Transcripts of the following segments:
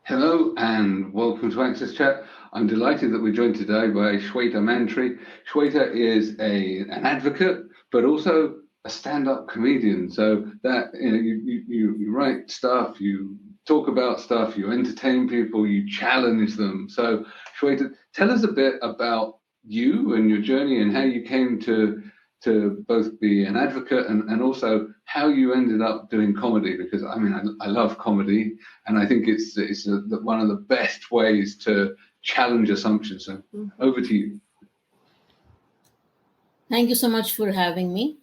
Hello and welcome to AXSChat. I'm delighted that we're joined today by Sweta Mantrii. Sweta is an advocate, but also a stand-up comedian. So that you write stuff, you talk about stuff, you entertain people, you challenge them. So Sweta, tell us a bit about you and your journey and how you came to both be an advocate and also how you ended up doing comedy, because I mean I love comedy and I think it's one of the best ways to challenge assumptions. So over to you. Thank you so much for having me.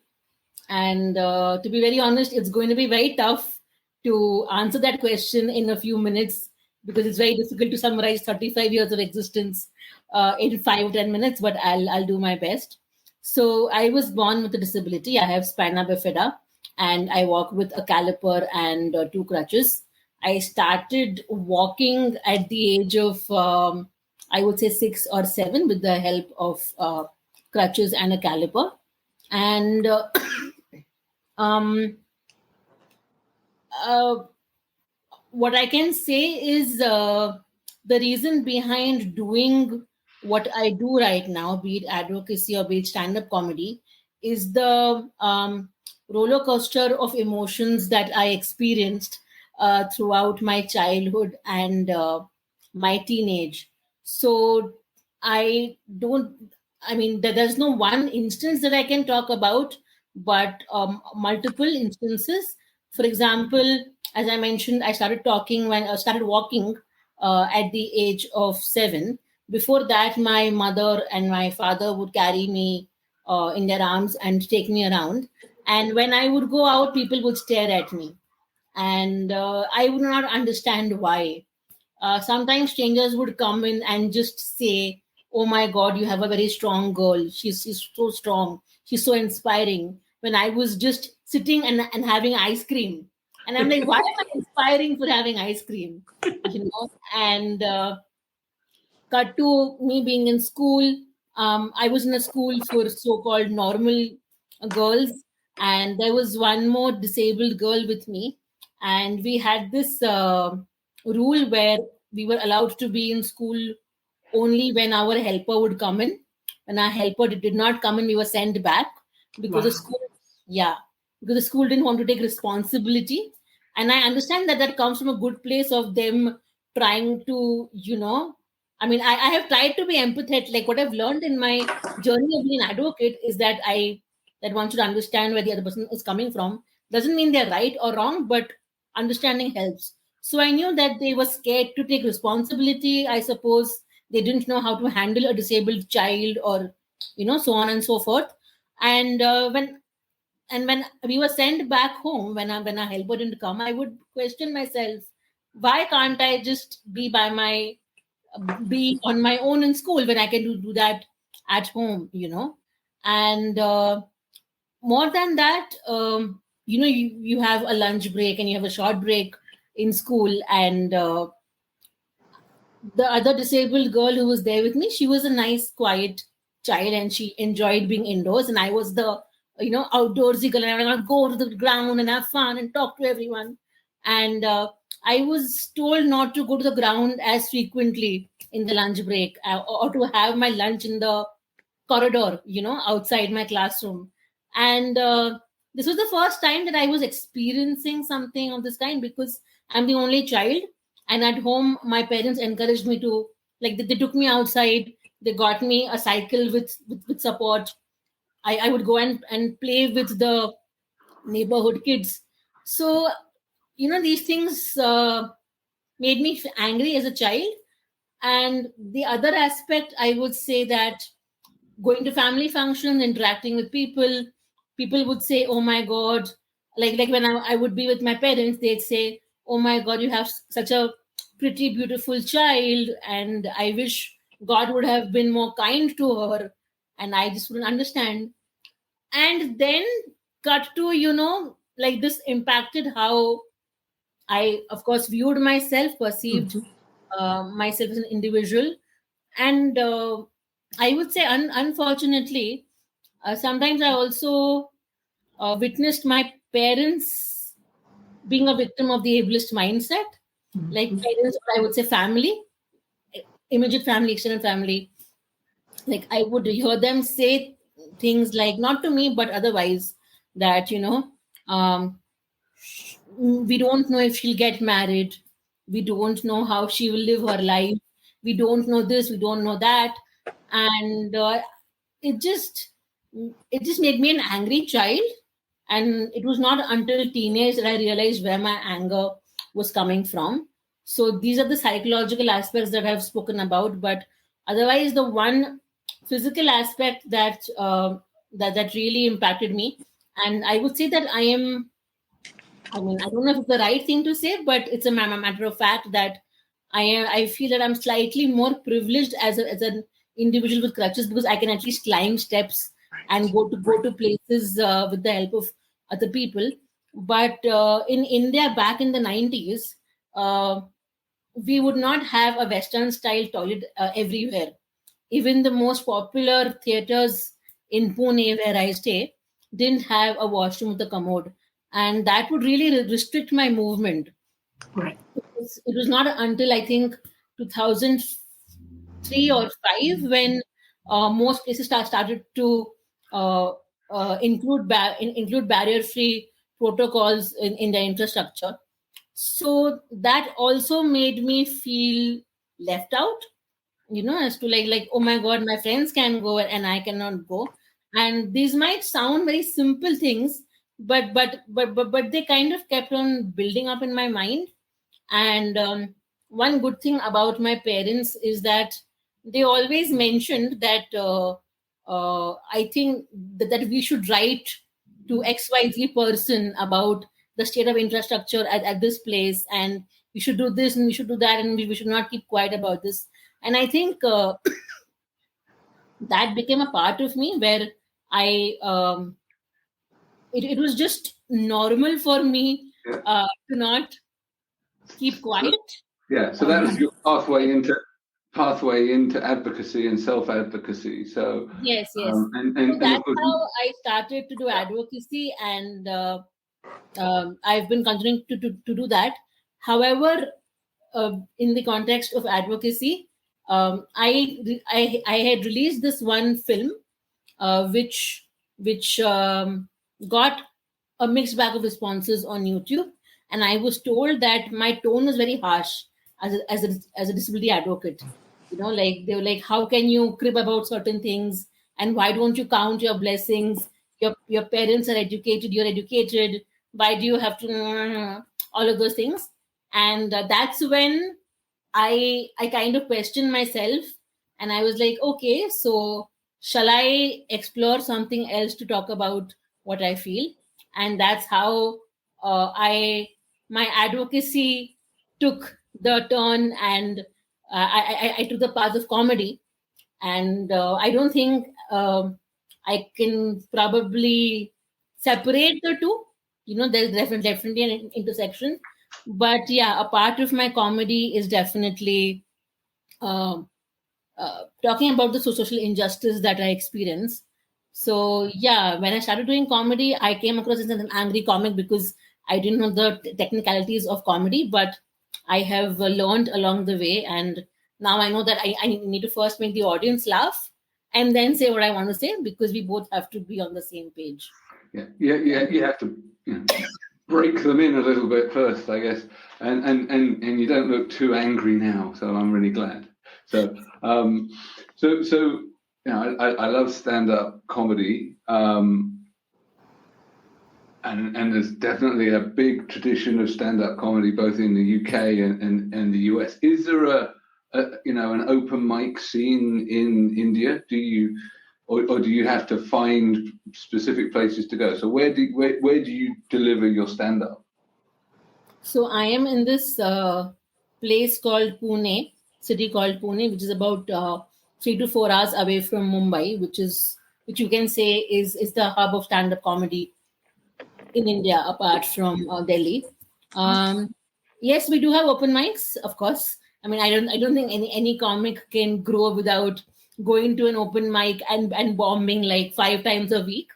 And to be very honest, it's going to be very tough to answer that question in a few minutes because it's very difficult to summarize 35 years of existence in 5 or 10 minutes, but I'll do my best. So I was born with a disability. I have spina bifida and I walk with a caliper and 2 crutches. I started walking at the age of, I would say 6 or 7 with the help of crutches and a caliper. And what I can say is the reason behind doing what I do right now, be it advocacy or be it stand-up comedy, is the roller coaster of emotions that I experienced throughout my childhood and my teenage. So there's no one instance that I can talk about, but multiple instances. For example, as I mentioned, I started walking at the age of 7. Before that, my mother and my father would carry me in their arms and take me around. And when I would go out, people would stare at me. And I would not understand why. Sometimes strangers would come in and just say, "Oh my God, you have a very strong girl. She's so strong. She's so inspiring." When I was just sitting and having ice cream. And I'm like, why am I inspiring for having ice cream? And cut to me being in school. I was in a school for so-called normal girls. And there was one more disabled girl with me. And we had this rule where we were allowed to be in school only when our helper would come in. When our helper did not come in, we were sent back because the school didn't want to take responsibility. And I understand that comes from a good place of them trying to, I have tried to be empathetic. Like what I've learned in my journey of being an advocate is that one should understand where the other person is coming from. Doesn't mean they're right or wrong, but understanding helps. So I knew that they were scared to take responsibility. I suppose they didn't know how to handle a disabled child or, so on and so forth. And when we were sent back home, when our helper didn't come, I would question myself, why can't I just be on my own in school when I can do that at home, And more than that, you have a lunch break and you have a short break in school, and the other disabled girl who was there with me, she was a nice, quiet child, and she enjoyed being indoors. And I was the, outdoorsy girl, and I would go to the ground and have fun and talk to everyone. And I was told not to go to the ground as frequently in the lunch break or to have my lunch in the corridor, outside my classroom. And this was the first time that I was experiencing something of this kind because I'm the only child. And at home, my parents encouraged me to, they took me outside. They got me a cycle with support. I would go and play with the neighborhood kids. So, these things made me angry as a child. And the other aspect, I would say that going to family functions, interacting with people would say, "Oh my God," like when I would be with my parents, they'd say, "Oh my God, you have such a pretty, beautiful child, and I wish God would have been more kind to her." And I just wouldn't understand. And then cut to, this impacted how I, of course, viewed myself, perceived myself as an individual. And I would say, unfortunately, sometimes I also witnessed my parents being a victim of the ableist mindset. like parents, or I would say family, immediate family, extended family. Like I would hear them say things like, not to me, but otherwise, that, um, we don't know if she'll get married. We don't know how she will live her life. We don't know this. We don't know that. And it just it just made me an angry child. And it was not until teenage that I realized where my anger was coming from. So these are the psychological aspects that I've spoken about. But otherwise, the one physical aspect that really impacted me, and I would say that I mean, I don't know if it's the right thing to say, but it's a matter of fact that I feel that I'm slightly more privileged as an individual with crutches, because I can at least climb steps and go to places with the help of other people. But in India back in the 90s, uh, we would not have a Western style toilet everywhere. Even the most popular theaters in Pune, where I stay, didn't have a washroom with a commode. And that would really restrict my movement. Right. It was not until I think 2003 or 5 when most places started to uh, include barrier-free protocols in their infrastructure. So that also made me feel left out, as to like, oh my god, my friends can go and I cannot go. And these might sound very simple things, but they kind of kept on building up in my mind. And one good thing about my parents is that they always mentioned that I think that we should write to XYZ person about the state of infrastructure at this place, and we should do this and we should do that, and we should not keep quiet about this. And I think that became a part of me where I it was just normal for me to not keep quiet. So that was your pathway into advocacy and self-advocacy. So Yes. and That's of course, how I started to do advocacy, and I've been continuing to do that. However, in the context of advocacy, I had released this one film, which got a mixed bag of responses on YouTube, and I was told that my tone was very harsh as a disability advocate. Like they were like, "How can you crib about certain things? And why don't you count your blessings? Your parents are educated. You're educated. Why do you have to all of those things?" And that's when I kind of questioned myself, and I was like, okay, so shall I explore something else to talk about what I feel? And that's how I my advocacy took the turn, and I took the path of comedy. And I don't think I can probably separate the two. There's definitely an intersection, but yeah, a part of my comedy is definitely um talking about the social injustice that I experience. So yeah, when I started doing comedy, I came across as an angry comic because I didn't know the technicalities of comedy, but I have learned along the way. And now I know that I need to first make the audience laugh and then say what I want to say, because we both have to be on the same page. Yeah. You have to break them in a little bit first, I guess. And you don't look too angry now, so I'm really glad. So I love stand-up comedy, and there's definitely a big tradition of stand-up comedy both in the UK and the US. Is there an open mic scene in India? Do you or do you have to find specific places to go? So where do you deliver your stand-up? So I am in this place called Pune, city called Pune, which is about 3 to 4 hours away from Mumbai, which you can say is the hub of stand-up comedy in India, apart from Delhi. Yes, we do have open mics, of course. I mean, I don't think any comic can grow without going to an open mic and bombing like 5 times a week.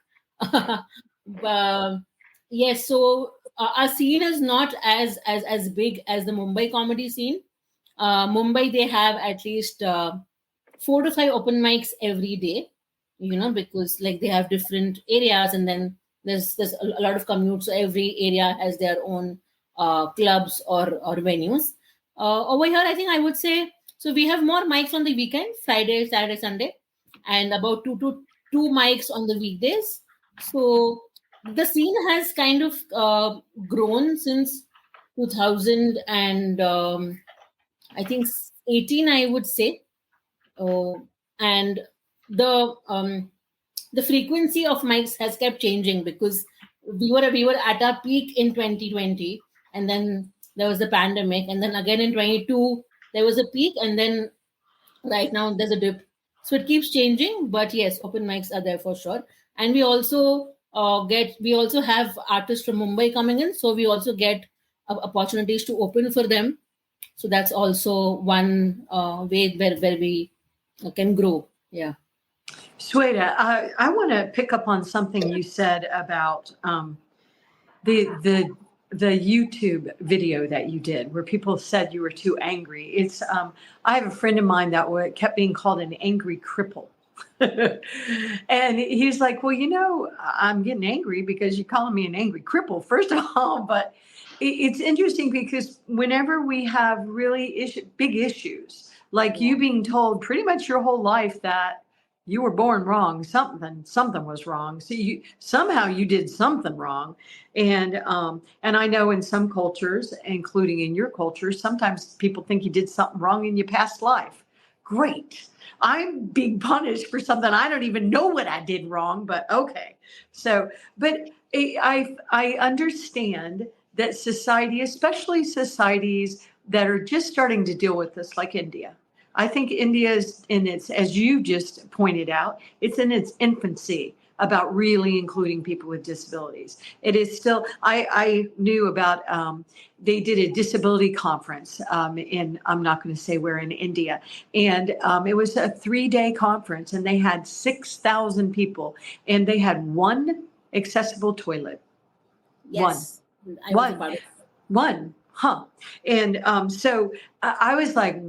Yes, so our scene is not as big as the Mumbai comedy scene. Mumbai, they have at least 4 to 5 open mics every day, because like they have different areas, and then there's a lot of commutes. So every area has their own clubs or venues. Over here, I think I would say, so we have more mics on the weekend, Friday, Saturday, Sunday, and about two mics on the weekdays. So the scene has kind of grown since 2000 and I think 18, I would say. And the frequency of mics has kept changing, because we were at our peak in 2020, and then there was the pandemic, and then again in 22 there was a peak, and then right now there's a dip. So it keeps changing, but yes, open mics are there for sure. And we also have artists from Mumbai coming in, so we also get opportunities to open for them. So that's also one way where we can grow. Yeah. Sweta, I want to pick up on something you said about the YouTube video that you did, where people said you were too angry. It's I have a friend of mine that kept being called an angry cripple. And he's like, well, I'm getting angry because you're calling me an angry cripple, first of all. But it's interesting because whenever we have really big issues, like you being told pretty much your whole life that you were born wrong, something was wrong. So somehow you did something wrong. And I know in some cultures, including in your culture, sometimes people think you did something wrong in your past life. Great. I'm being punished for something I don't even know what I did wrong, but okay. So, but I understand that society, especially societies that are just starting to deal with this, like India. I think India is in its, as you just pointed out, it's in its infancy about really including people with disabilities. It is still, I knew about, they did a disability conference in, I'm not going to say where, in India. And it was a 3-day conference, and they had 6,000 people, and they had one accessible toilet. Yes. One. Huh. And so I was like,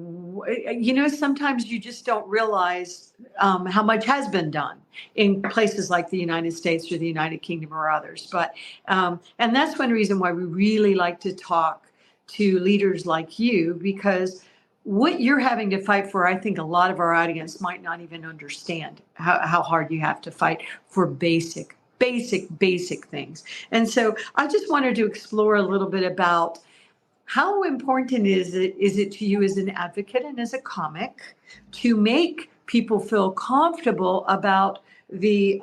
sometimes you just don't realize how much has been done in places like the United States or the United Kingdom or others. But and that's one reason why we really like to talk to leaders like you, because what you're having to fight for, I think a lot of our audience might not even understand how hard you have to fight for basic things. And so I just wanted to explore a little bit about how important is it to you as an advocate and as a comic to make people feel comfortable about their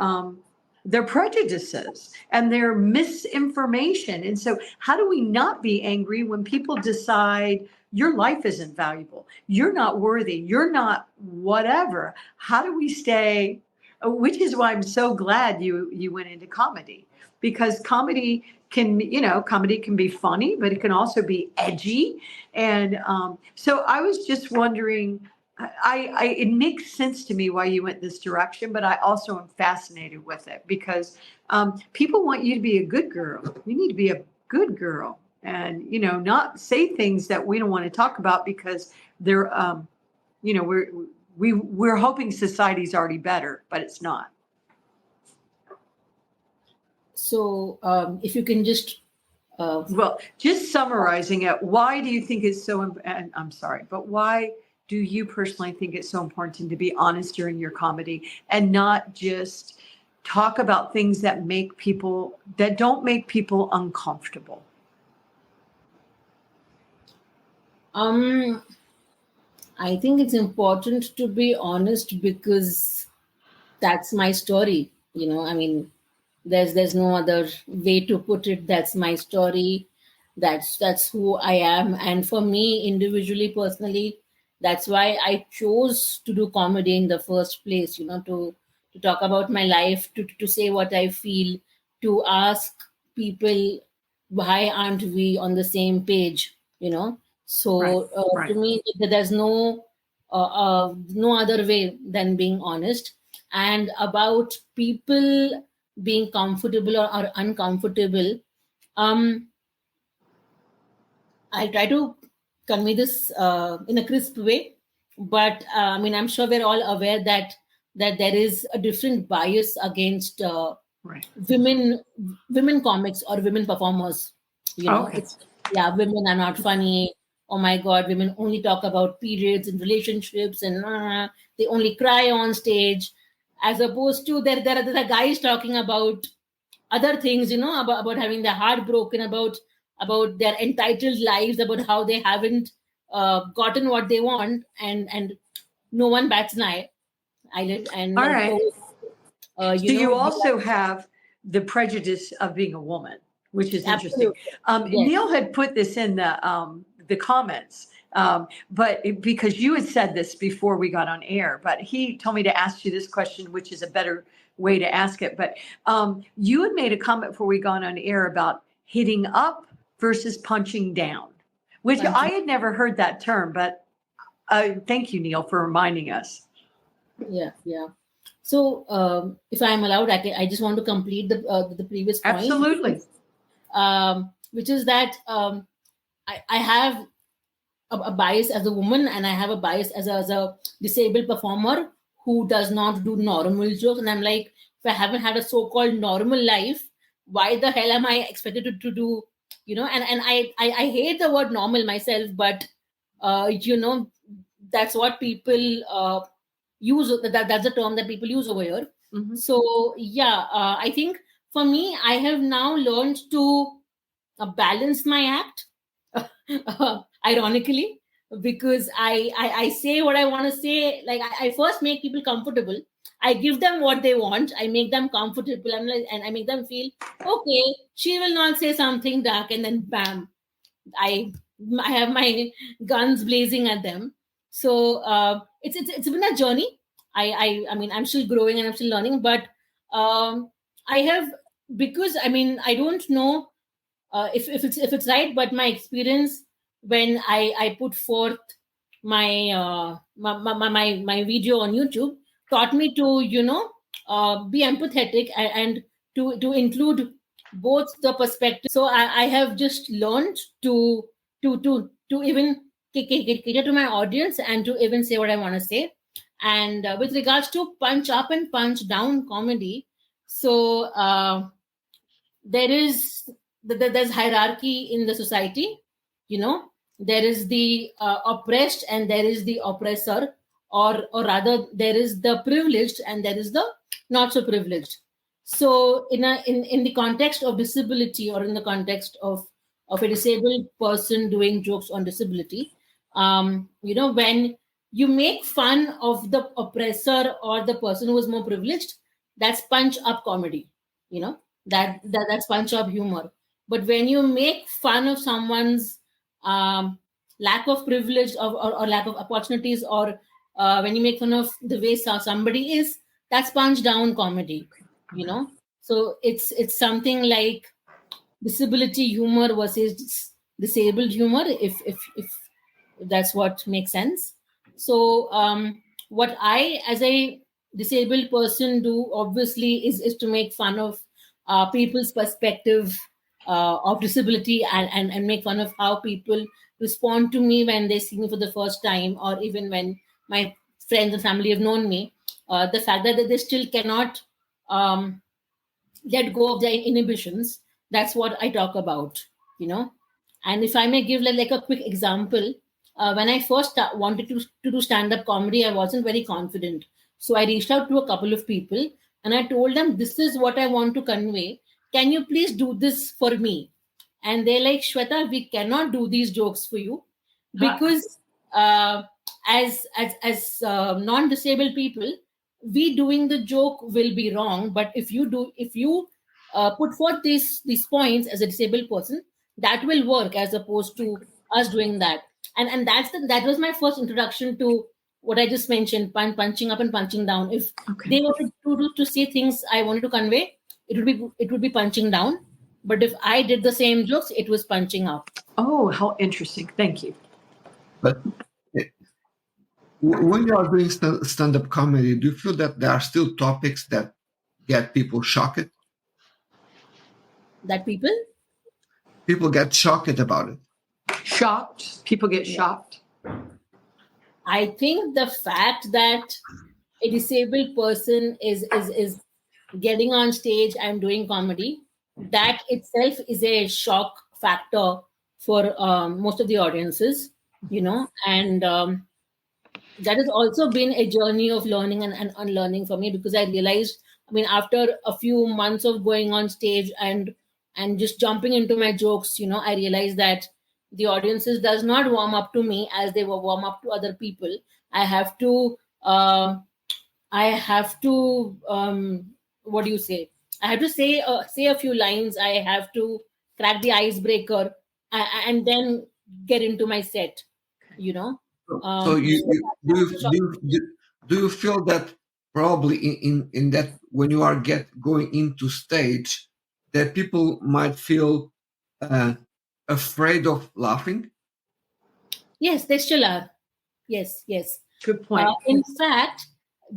prejudices and their misinformation? And so how do we not be angry when people decide your life isn't valuable, you're not worthy, you're not whatever? How do we stay, which is why I'm so glad you went into comedy, because comedy can be funny, but it can also be edgy. And so I was just wondering, it makes sense to me why you went this direction, but I also am fascinated with it because people want you to be a good girl. You need to be a good girl and, not say things that we don't want to talk about because they're, we're hoping society's already better, but it's not. So if you can just... just summarizing it, why do you think it's so, and I'm sorry, but why do you personally think it's so important to be honest during your comedy and not just talk about things that don't make people uncomfortable? I think it's important to be honest because that's my story. There's no other way to put it. That's my story. That's who I am. And for me, individually, personally, that's why I chose to do comedy in the first place, to talk about my life, to say what I feel, to ask people, why aren't we on the same page, So Right. To me, there's no other way than being honest. And about people being comfortable or uncomfortable, I try to convey this in a crisp way, but I mean, I'm sure we're all aware that there is a different bias against Right. women comics or women performers. Okay. It's women are not funny. Oh my God, women only talk about periods and relationships, and they only cry on stage, as opposed to there are guys talking about other things, about having their heart broken, about their entitled lives, about how they haven't gotten what they want, and no one bats an eyelid, and All right. So you also have the prejudice of being a woman, which is interesting. Absolutely. Yes. Neil had put this in the comments, but because you had said this before we got on air, but he told me to ask you this question, which is a better way to ask it. But you had made a comment before we got on air about hitting up versus punching down, which I had never heard that term, but thank you, Neil, for reminding us. Yeah. So, if I'm allowed, I just want to complete the previous point. Absolutely. Which is that I have a bias as a woman, and I have a bias as a disabled performer who does not do normal jokes. And I'm like, if I haven't had a so-called normal life, why the hell am I expected to do, and I hate the word normal myself, but, that's what people use. That's the term that people use over here. Mhm. So, I think for me, I have now learned to balance my act, ironically, because I say what I want to say. Like, I first make people comfortable. I give them what they want. I make them comfortable. And I make them feel, okay, she will not say something dark, and then bam, I have my guns blazing at them. So it's been a journey. I mean, I'm still growing and I'm still learning, but I have, because I don't know if it's right, but my experience when I put forth my my video on YouTube taught me to be empathetic, and to include both the perspectives. So I have just learned to even cater to my audience, and to even say what I want to say. And with regards to punch up and punch down comedy, so there's hierarchy in the society. There is the oppressed, and there is the oppressor, or rather there is the privileged, and there is the not so privileged. So in the context of disability, or in the context of a disabled person doing jokes on disability, when you make fun of the oppressor or the person who is more privileged, that's punch up comedy. That's punch up humor. But when you make fun of someone's lack of privilege, or lack of opportunities, or when you make fun of the way somebody is, that's punch down comedy. So it's something like disability humor versus disabled humor, if that's what makes sense. So what I, as a disabled person, do obviously is to make fun of people's perspective of disability, and make fun of how people respond to me when they see me for the first time, or even when my friends and family have known me. The fact that they still cannot let go of their inhibitions, that's what I talk about. And if I may give like a quick example, when I first wanted to do stand-up comedy, I wasn't very confident. So I reached out to a couple of people, and I told them, this is what I want to convey. Can you please do this for me? And they're like, Shweta, we cannot do these jokes for you, because as non-disabled people, we doing the joke will be wrong. But if you put forth these points as a disabled person, that will work, as opposed to us doing that. And that was my first introduction to what I just mentioned, punching up and punching down. If they wanted to say things I wanted to convey, it would be punching down. But if I did the same jokes, it was punching up. Oh, how interesting. Thank you. But when you are doing stand-up comedy, do you feel that there are still topics that get people shocked? That people get shocked about it? Shocked? People get shocked? I think the fact that a disabled person is getting on stage and doing comedy, that itself is a shock factor for most of the audiences, and that has also been a journey of learning and unlearning for me, because I realized, after a few months of going on stage and just jumping into my jokes, I realized that the audiences does not warm up to me as they warm up to other people. I have to what do you say? I have to say a few lines. I have to crack the icebreaker and then get into my set. So So do you feel that probably in that when you are going into stage that people might feel afraid of laughing? Yes, they still are. Yes. Good point. In fact,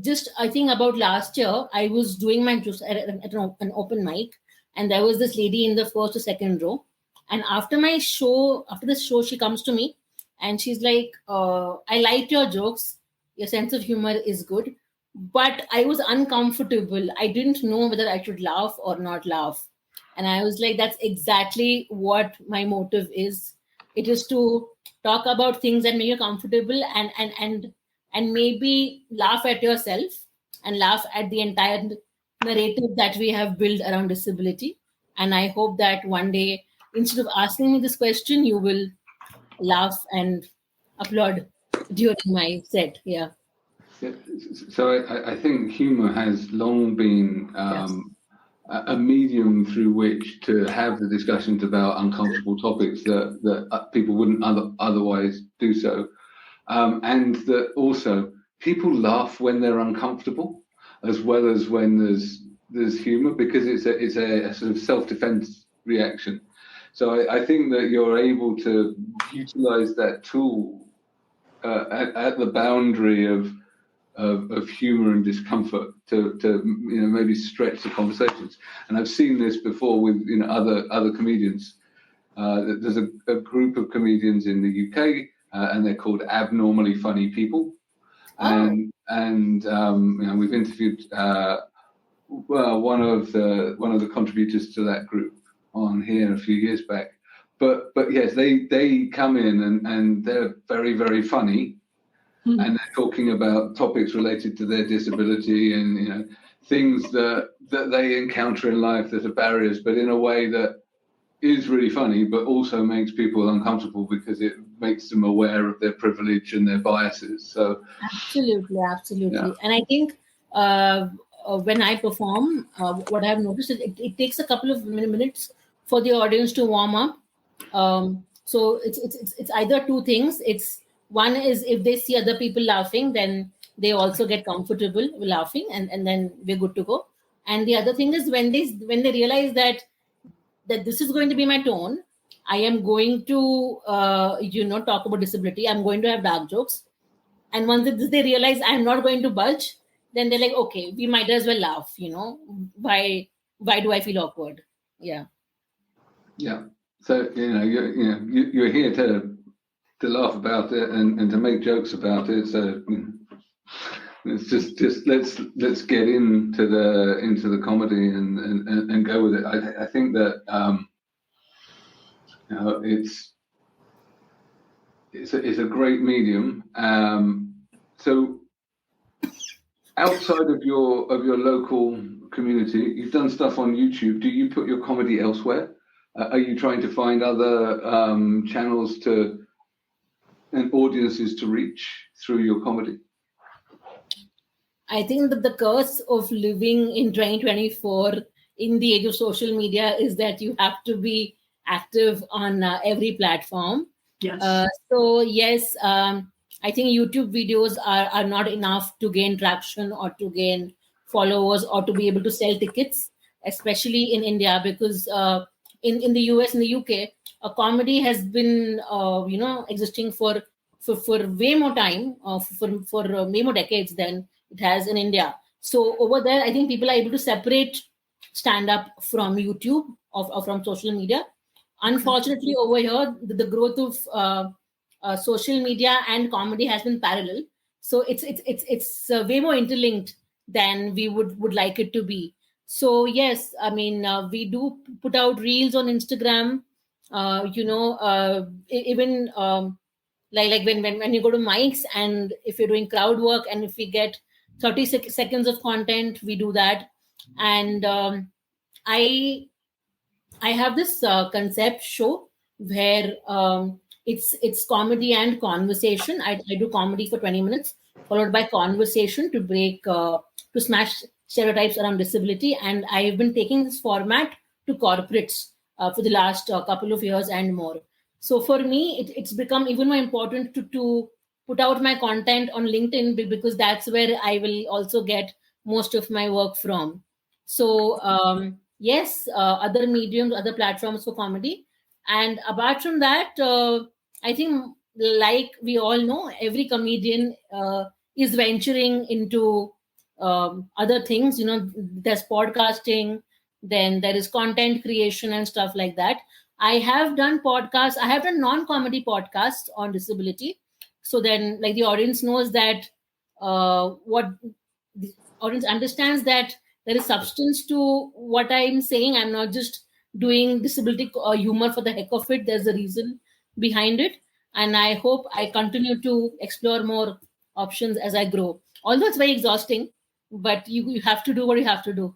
just I think about last year, I was doing my juice at an open mic, and there was this lady in the first or second row. And after the show, she comes to me and she's like, I liked your jokes. Your sense of humor is good. But I was uncomfortable. I didn't know whether I should laugh or not laugh. And I was like, that's exactly what my motive is. It is to talk about things that make you comfortable and maybe laugh at yourself and laugh at the entire narrative that we have built around disability. And I hope that one day, instead of asking me this question, you will laugh and applaud during my set. Yeah. So I think humor has long been a medium through which to have the discussions about uncomfortable topics that people wouldn't otherwise do so. And that also people laugh when they're uncomfortable, as well as when there's humor, because it's a sort of self-defense reaction. So I think that you're able to utilize that tool at the boundary of humor and discomfort to maybe stretch the conversations. And I've seen this before with other comedians. There's a group of comedians in the UK. And they're called Abnormally Funny People, and we've interviewed one of the contributors to that group on here a few years back. But yes, they come in and they're very, very funny, and they're talking about topics related to their disability and things that they encounter in life that are barriers, but in a way that is really funny, but also makes people uncomfortable because it makes them aware of their privilege and their biases. So absolutely. Yeah. And I think when I perform, what I've noticed is it takes a couple of minutes for the audience to warm up. So it's either two things. It's one is if they see other people laughing, then they also get comfortable with laughing, and then we're good to go. And the other thing is when they realize that this is going to be my tone. I am going to, talk about disability. I'm going to have dark jokes. And once they realize I'm not going to budge, then they're like, okay, we might as well laugh, Why do I feel awkward? Yeah. Yeah. So, you're here to laugh about it and to make jokes about it. So it's just let's get into the comedy and go with it. I think that it's a great medium. So outside of your local community, you've done stuff on YouTube. Do you put your comedy elsewhere? Are you trying to find other channels and audiences to reach through your comedy? I think that the curse of living in 2024 in the age of social media is that you have to be active on every platform. Yes. So yes, I think YouTube videos are not enough to gain traction or to gain followers or to be able to sell tickets, especially in India, because in the US and the UK, a comedy has been existing for way more time, for way more decades than it has in India. So over there, I think people are able to separate stand-up from YouTube or from social media. Unfortunately, over here, the growth of social media and comedy has been parallel. So it's way more interlinked than we would like it to be. So yes, I mean, we do put out reels on Instagram. Even like when you go to mics, and if you're doing crowd work, and if we get 30 seconds of content, we do that. And I have this concept show where it's comedy and conversation. I do comedy for 20 minutes, followed by conversation to smash stereotypes around disability. And I've been taking this format to corporates for the last couple of years and more. So for me, it's become even more important to put out my content on LinkedIn, because that's where I will also get most of my work from. So yes, other mediums, other platforms for comedy. And apart from that, I think, like we all know, every comedian is venturing into other things. There's podcasting, then there is content creation and stuff like that. I have done podcasts. I have done non-comedy podcasts on disability. So then, like, the audience knows that what the audience understands, that there is substance to what I'm saying. I'm not just doing disability humor for the heck of it. There's a reason behind it. And I hope I continue to explore more options as I grow. Although it's very exhausting, but you have to do what you have to do.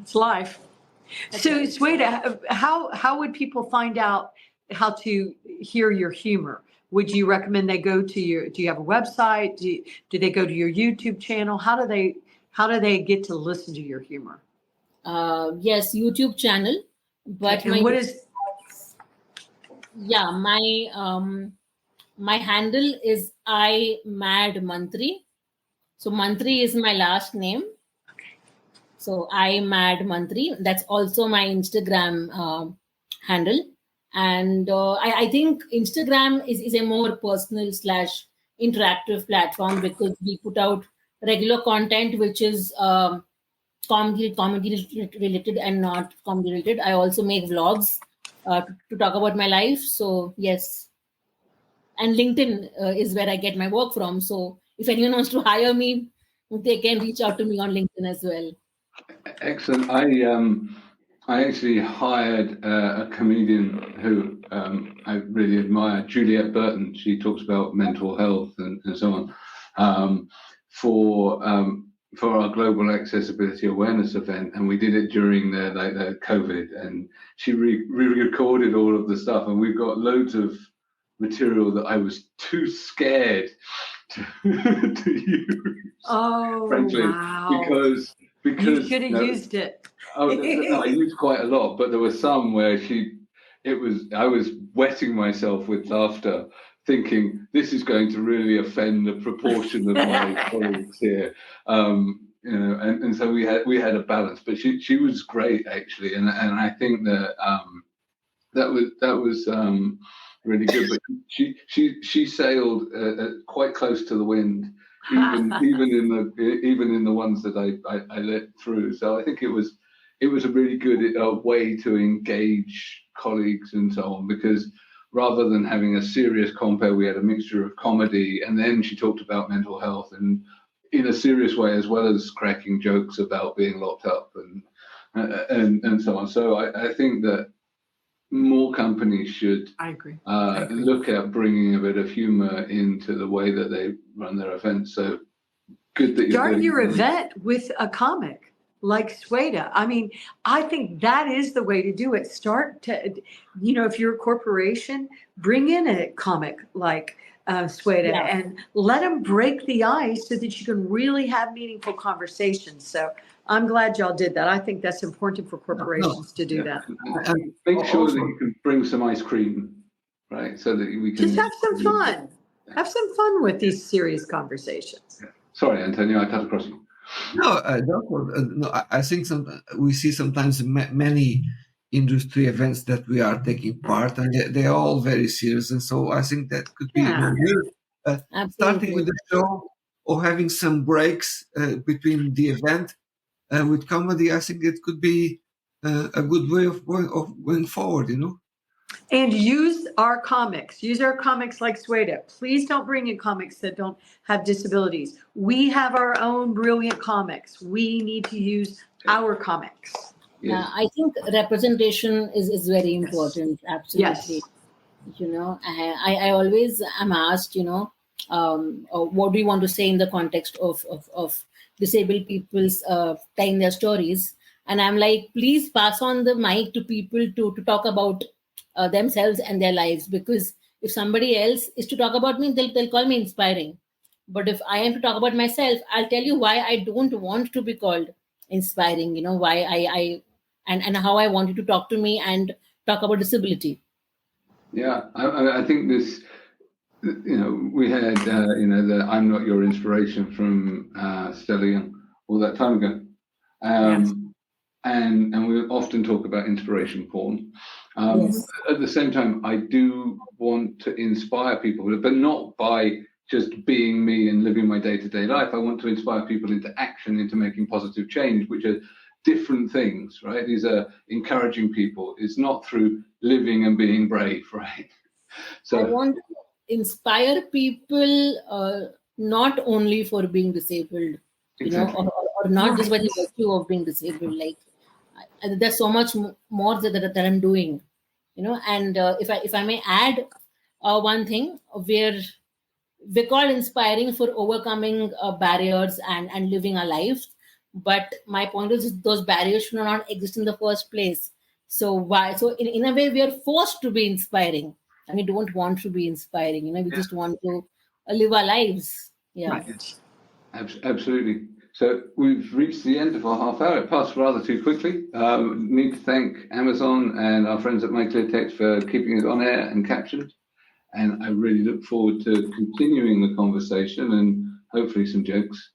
It's life. So, Sweta, how would people find out how to hear your humor? Would you recommend they go to do you have a website? Do they go to your YouTube channel? How do they get to listen to your humor? Yes, YouTube channel. But and what is? Yeah, my handle is Mantrii. So Mantrii is my last name. Okay. So Mantrii. That's also my Instagram handle. And I think Instagram is a more personal / interactive platform, because we put out regular content which is comedy related and not comedy related. I also make vlogs to talk about my life. So yes, and LinkedIn is where I get my work from. So if anyone wants to hire me, they can reach out to me on LinkedIn as well. Excellent. I actually hired a comedian who I really admire, Juliet Burton. She talks about mental health and so on, for our global accessibility awareness event, and we did it during the COVID, and she re-recorded all of the stuff, and we've got loads of material that I was too scared to use. Oh, frankly, wow. because you should have used it. I used quite a lot, but there were some where I was wetting myself with laughter, thinking this is going to really offend the proportion of my colleagues here. And so we had a balance, but she was great actually, and I think that that was really good. But she sailed quite close to the wind, even in the ones that I let through. So I think it was a really good way to engage colleagues and so on, because rather than having a serious compare, we had a mixture of comedy, and then she talked about mental health and in a serious way, as well as cracking jokes about being locked up and so on. So I think that more companies should I agree. Look at bringing a bit of humor into the way that they run their events. So good that you're start doing your that. event with a comic like Sweta. I mean, I think that is the way to do it. Start to, if you're a corporation, bring in a comic like Sweta and let them break the ice so that you can really have meaningful conversations. So I'm glad y'all did that. I think that's important for corporations to do that. And make sure that you can bring some ice cream, right? So that we can just have some fun. Have some fun with these serious conversations. Yeah. Sorry, Antonio, I cut across you. No, I think we see sometimes many industry events that we are taking part, and they're all very serious. And so I think that could be starting with the show or having some breaks between the event with comedy. I think it could be a good way of going forward. And use our comics. Use our comics like Sweta. Please don't bring in comics that don't have disabilities. We have our own brilliant comics. We need to use our comics. Yes. I think representation is very important. Absolutely. Yes. You know, I always am asked, you know, what do you want to say in the context of disabled people's telling their stories? And I'm like, please pass on the mic to people to talk about themselves and their lives, because if somebody else is to talk about me, they'll call me inspiring. But if I am to talk about myself, I'll tell you why I don't want to be called inspiring, you know, why I and how I want you to talk to me and talk about disability. Yeah, I think this, you know, we had, you know, the I'm Not Your Inspiration from Stella Young all that time ago. Yes. And we often talk about inspiration porn. Yes. At the same time, I do want to inspire people, but not by just being me and living my day-to-day life. I want to inspire people into action, into making positive change, which are different things, right? These are encouraging people. It's not through living and being brave, right? So I want to inspire people not only for being disabled, you know, or not just by the virtue of being disabled. Like there's so much more that I'm doing, you know. And if I may add one thing, we're called inspiring for overcoming barriers and living our lives. But my point is, those barriers should not exist in the first place. So why? So in a way, we are forced to be inspiring, and we don't want to be inspiring. You know, we just want to live our lives. Yeah. Right. absolutely. So we've reached the end of our half hour. It passed rather too quickly. Need to thank Amazon and our friends at MyClearText for keeping it on air and captioned. And I really look forward to continuing the conversation and hopefully some jokes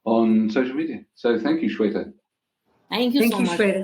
on social media. So thank you, Sweta. Thank you so much. Thank you, Sweta.